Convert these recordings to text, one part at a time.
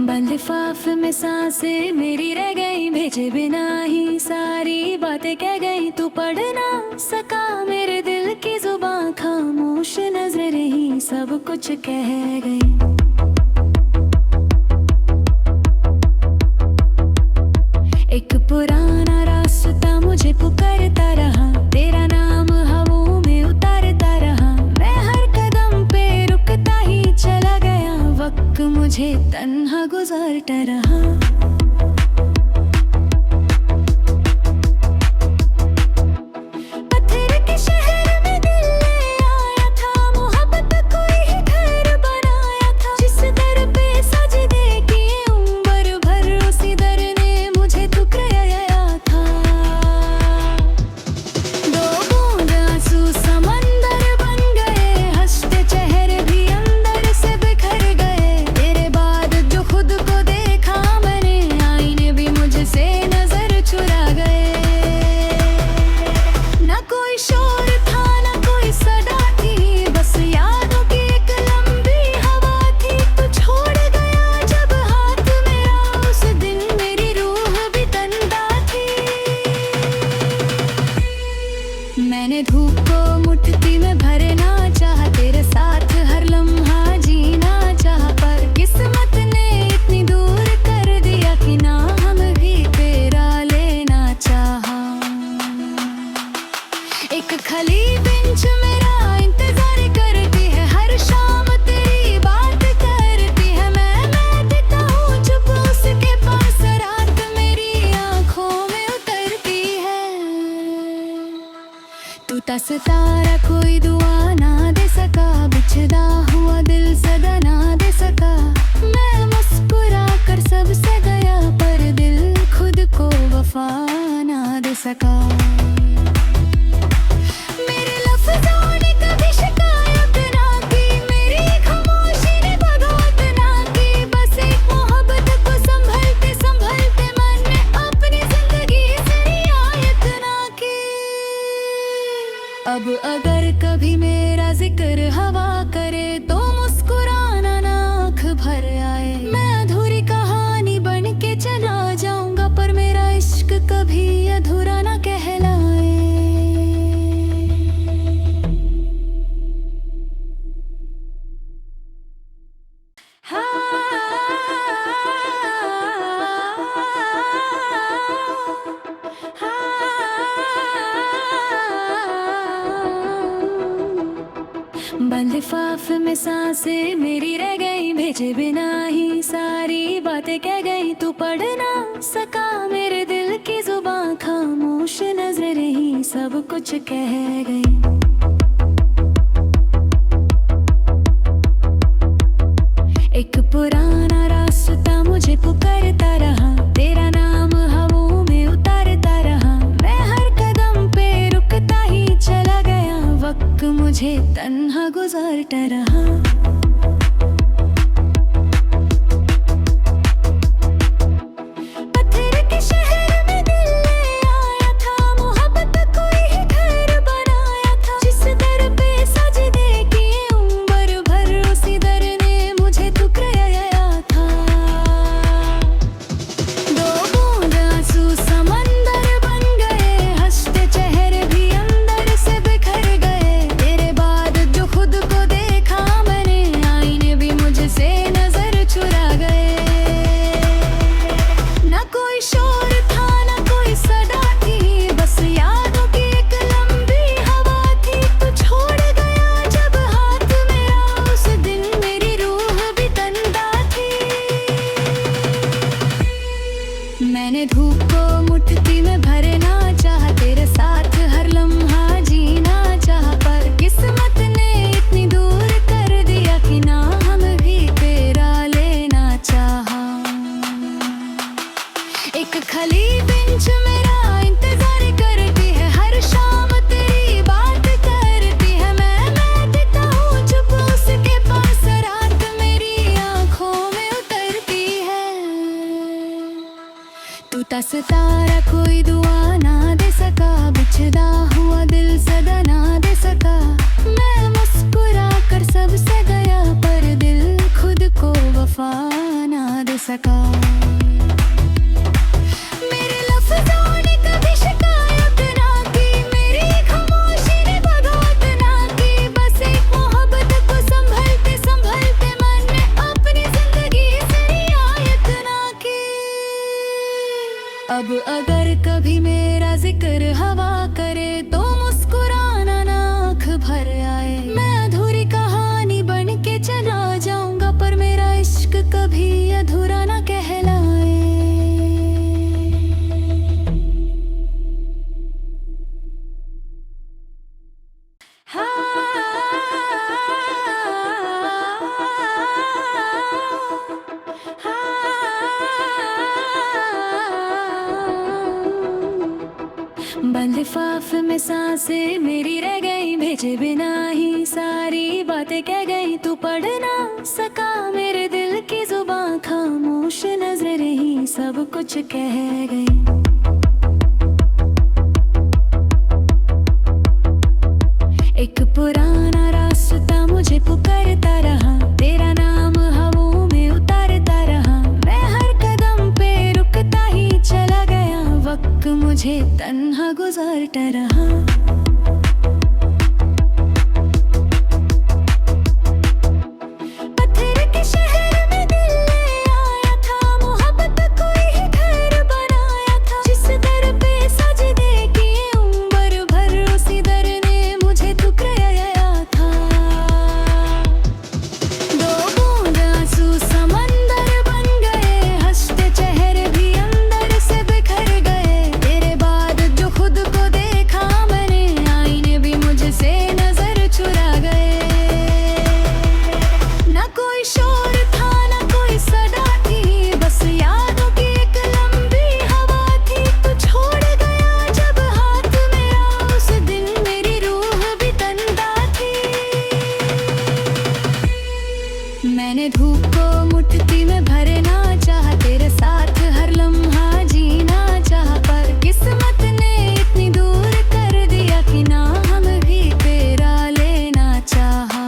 बंद लिफाफ में सांसें मेरी रह गई, भेजे बिना ही सारी बातें कह गई। तू पढ़ ना सका मेरे दिल की जुबान, खामोश नजर रही सब कुछ कह गई। एक पुराना रास्ता मुझे पुकारता रहा, तेरा नाम हवाओं में उतारता रहा। मैं हर कदम पे रुकता ही चला गया, वक्त मुझे तन्हा गुजारता रहा। पत्थर के शहर में दिल ले आया था, मोहब्बत कोई ही घर बनाया था। जिस दर पे सजदे किए उम्र भर, उसी दर ने मुझे ठुकराया था। दो बूंद आंसू समंदर बन गए, हंसते चेहरे भी अंदर से बिखर गए। तेरे बाद जो खुद को देखा मैंने, आईने भी मुझसे नजर चुरा गए। ना कोई शोर था ना कोई सदा थी, बस यादों की एक लंबी हवा थी। तू छोड़ गया जब हाथ मेरा, उस दिन मेरी रूह भी तन्हा थी। मैंने धूप को मुट्ठी में भरना चाहा, तेरे साथ हर लम्हा जीना चाहा। पर किस्मत ने इतनी दूर कर दिया कि ना हम भी तेरा लेना चाहा। एक खाली बेंच मेरा इंतजार करती है, हर शाम तेरी बात करती है। मैं देता हूँ चुप उसके पास, रात मेरी आंखों में उतरती है। तू सितारा कोई दुआ ना दे सका, बिछड़ा हुआ दिल सदा ना दे सका। मैं मुस्कुरा कर सबसे गया, पर दिल खुद को वफा ना दे सका। मेरे लफ्ज़ों ने कभी शिकायत ना की, मेरी खामोशी ने बगावत ना की। बस एक मोहब्बत को संभलते संभलते मन ने अपनी जिंदगी से रियायत ना की। अब अगर कभी मेरा जिक्र हवा करे, तो मुस्कुराना ना आँख भर आए। मैं अधूरी कहानी बन के चला जाऊंगा, पर मेरा इश्क कभी अधूरा ना कहलाए। बंद लिफाफ में सांसें मेरी रह गई, भेजे बिना ही सारी बातें कह गई। तू पढ़ ना सका मेरे दिल की जुबान, खामोश नजर रही सब कुछ कह गई। एक पुराना रास्ता मुझे पुकारता रहा, तेरा नाम हवाओं में उतारता रहा। मैं हर कदम पे रुकता ही चला गया, वक्त मुझे तन्हा गुजारता रहा। पत्थर के शहर में दिल ले आया था, मोहब्बत कोई ही घर बनाया था। जिस दर पे सजदे किए उम्र भर, उसी दर ने मुझे ठुकराया था। दो बूंद आंसू समंदर बन गए, हंसते चेहरे भी अंदर से बिखर गए। तेरे बाद जो खुद को देखा मैंने, आईने भी मुझसे नजर चुरा गए। ना कोई शोर था ना कोई सदा थी, बस यादों की एक लंबी हवा थी। तू छोड़ गया जब हाथ मेरा, उस दिन मेरी रूह भी तन्हा थी। मैंने धूप को मुट्ठी में भरना चाहा, तेरे साथ हर लम्हा जीना चाहा। पर किस्मत ने इतनी दूर कर दिया कि ना हम भी तेरा लेना चाहा। एक खाली बेंच मेरा इंतजार करती है, हर शाम तेरी बात करती है। मैं देता हूँ चुप उसके पास, रात मेरी आंखों में उतरती है। तू टूटा सितारा कोई दुआ ना दे सका, बिछड़ा हुआ दिल सदा ना दे सका। मैं मुस्कुरा कर सबसे गया, पर दिल खुद को वफा ना दे सका। मेरे लफ्ज़ों ने कभी शिकायत ना की, मेरी खामोशी ने बगावत ना की। बस एक मोहब्बत को संभलते संभलते मन ने अपनी जिंदगी से रियायत ना की। अब अगर कभी मेरा जिक्र हवा करे, तो मुस्कुराना ना आँख भर आए। मैं अधूरी कहानी बन के चला जाऊंगा, पर मेरा इश्क कभी अधूरा ना कहलाए। बंद लिफाफ में सांसें मेरी रह गई, भेजे बिना ही सारी बातें कह गई। तू पढ़ ना सका मेरे दिल की जुबान, खामोश नजर ही सब कुछ कह गई। एक पुराना रास्ता मुझे पुकारता रहा, तेरा नाम हवाओं में उतारता रहा। मैं हर कदम पे रुकता ही चला गया, वक्त मुझे तन्हा गुजारता रहा। पत्थर के शहर में दिल ले आया था, मोहब्बत कोई ही घर बनाया था। जिस दर पे सजदे किए उम्र भर, उसी दर ने मुझे ठुकराया था। दो बूंद आंसू समंदर बन गए, हंसते चेहरे भी अंदर से बिखर गए। तेरे बाद जो खुद को देखा मैंने, आईने भी मुझसे नजर चुरा गए। ना कोई शोर था ना कोई सदा थी, बस यादों की एक लंबी हवा थी। तू छोड़ गया जब हाथ मेरा, उस दिन मेरी रूह भी तन्हा थी। मैंने धूप को मुट्ठी में भरना चाहा, तेरे साथ हर लम्हा जीना चाहा। पर किस्मत ने इतनी दूर कर दिया कि ना हम भी तेरा लेना चाहा।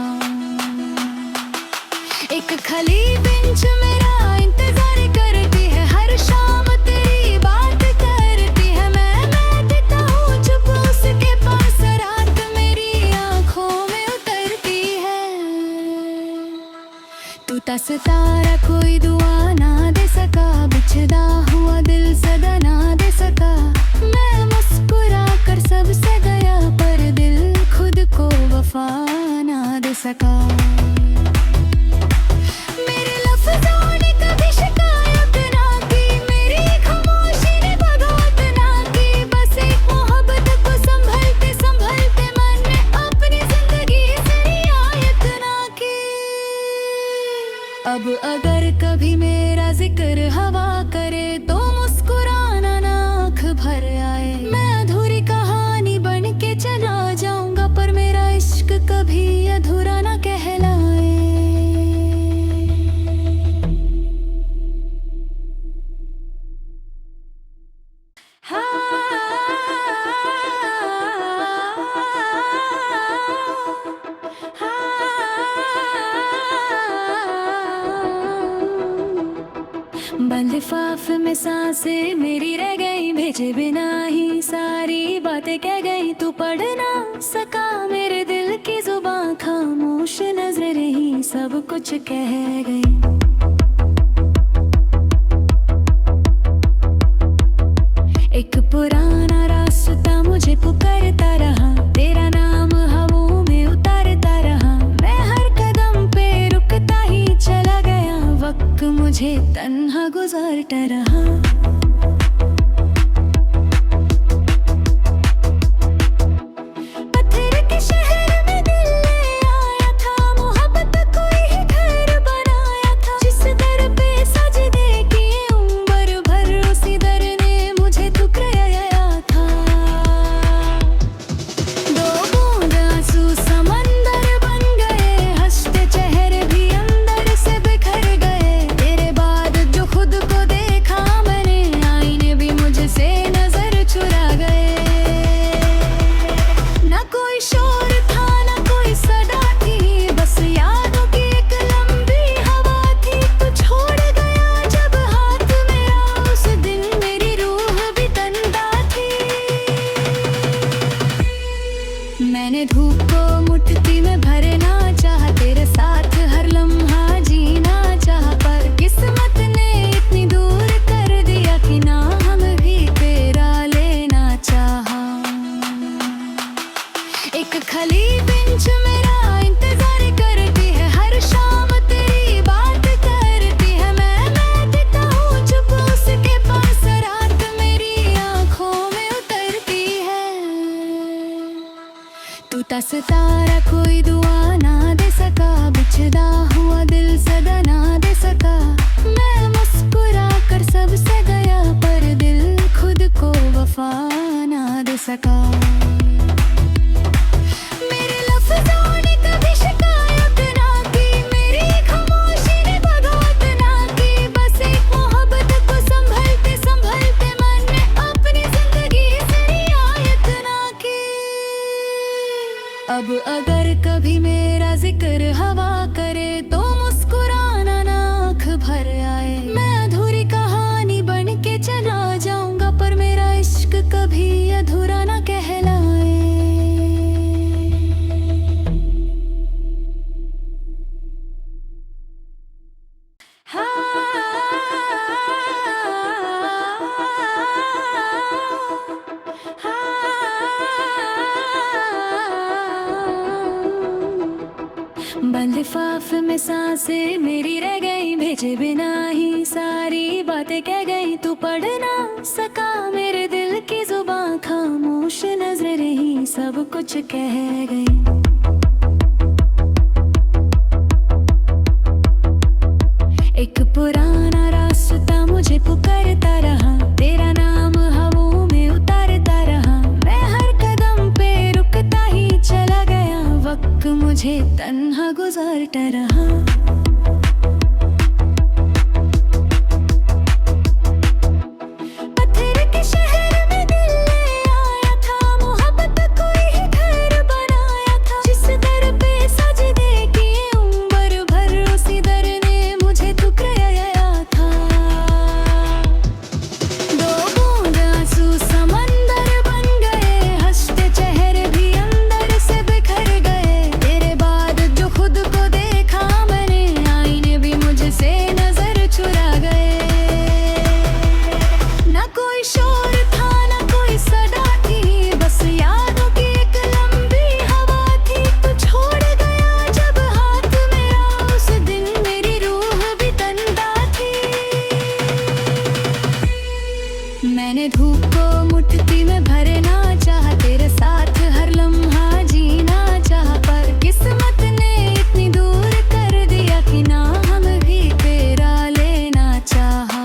एक खाली बेंच मेरा इंतजार करती है, हर शाम तेरी बात करती है। मैं देता हूँ चुप उसके पास, रात मेरी आँखों में उतरती है। टूटा सितारा कोई दुआ ना दे सका, बिछड़ा हुआ दिल सदा ना दे सका। मैं मुस्कुरा कर सबसे गया, पर दिल खुद को वफा ना दे सका। मेरे लफ्ज़ों ने कभी शिकायत ना की, मेरी खामोशी ने बगावत ना की। बस एक मोहब्बत को संभलते संभलते मन ने अपनी जिंदगी से रियायत ना की। अब अगर कभी मेरा जिक्र हवा करे, तो मुस्कुराना ना आँख भर आए। मैं अधूरी कहानी बन के चला जाऊंगा, पर मेरा इश्क कभी अधूरा ना कहलाए। बंद लिफाफ में सांसें मेरी रह गई, भेजे बिना ही सारी बातें कह गई। तू पढ़ ना सका मेरे दिल की जुबान, खामोश नजर ही सब कुछ कह गई। एक पुराना रास्ता मुझे पुकारता रहा, तेरा नाम हवाओं में उतारता रहा। मैं हर कदम पे रुकता ही चला गया, वक्त मुझे तन्हा गुजारता रहा। पत्थर के शहर में दिल ले आया था, मोहब्बत कोई ही घर बनाया था। जिस दर पे सजदे किए उम्र भर, उसी दर ने मुझे ठुकराया था। दो बूंद आंसू समंदर बन गए, हंसते चेहरे भी अंदर से बिखर गए। तेरे बाद जो खुद को देखा मैंने, आई खाली बेंच मेरा इंतजार करती है, हर शाम तेरी बात करती है। मैं देता हूँ चुप उसके पास, रात मेरी आंखों में उतरती है। टूटा सितारा कोई दुआ ना दे सका, बिछड़ा हुआ दिल सदा ना दे सका। मैं मुस्कुरा कर सबसे गया, पर दिल खुद को वफा ना दे सका। मेरे लफ्ज़ों ने कभी शिकायत ना की, मेरी खामोशी ने बगावत ना की। बस एक मोहब्बत को संभलते संभलते मन ने अपनी जिंदगी से रियायत ना की। अब अगर कभी मेरा जिक्र हवा करे तो मुस्कुराना ना आँख भर आए। मैं अधूरी कहानी बन के चला जाऊंगा, पर मेरा इश्क कभी अधूरा ना कहलाए। बंद लिफाफे में सांसें मेरी रह गई, भेजे बिना ही सारी बातें कह गई। तू पढ़ ना सका मेरे दिल की जुबान, खामोश नजरें रही सब कुछ कह गई। एक पुराना रास्ता मुझे पुकारता रहा, तेरा नाम हवाओं में उतारता रहा। मैं हर कदम पे रुकता ही चला गया, वक्त मुझे तन्हा गुजारता रहा। पत्थर के शहर में दिल ले आया था, मोहब्बत कोई ही घर बनाया था। जिस दर पे सजदे किए उम्र भर, उसी दर ने मुझे ठुकराया था। दो बूंद आंसू समंदर बन गए, हंसते चेहरे भी अंदर से बिखर गए। तेरे बाद जो खुद को देखा मैंने, आईने भी मुझसे नजर चुरा गए। ना कोई शोर था ना कोई सदा थी, बस यादों की एक लंबी हवा थी। तू छोड़ गया जब हाथ मेरा, उस दिन मेरी रूह भी तन्हा थी। मैंने धूप को मुट्ठी में भरना चाहा, तेरे साथ हर लम्हा जीना चाहा। पर किस्मत ने इतनी दूर कर दिया कि ना हम भी तेरा लेना चाहा।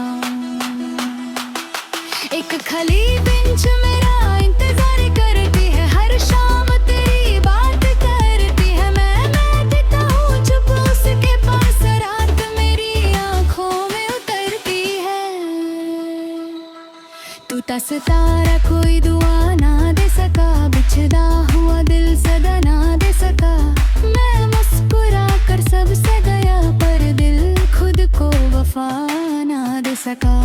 एक खाली बेंच मेरा इंतजार करती है, हर शाम तेरी बात करती है। मैं देता हूँ चुप उसके पास, रात मेरी आंखों में उतरती है। टूटा सितारा कोई दुआ ना दे सका, बिछड़ा हुआ दिल सदा ना दे सका। मैं मुस्कुरा कर सबसे गया, पर दिल खुद को वफा ना दे सका।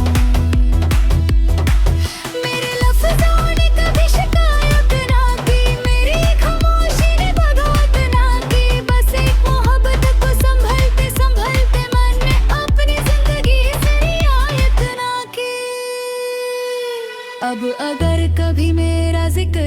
मेरे लफ्ज़ों ने कभी शिकायत ना की, मेरी खामोशी ने बगावत ना की। बस एक मोहब्बत को संभलते संभलते मन ने अपनी जिंदगी से रियायत ना की। अब अगर कभी मेरा जिक्र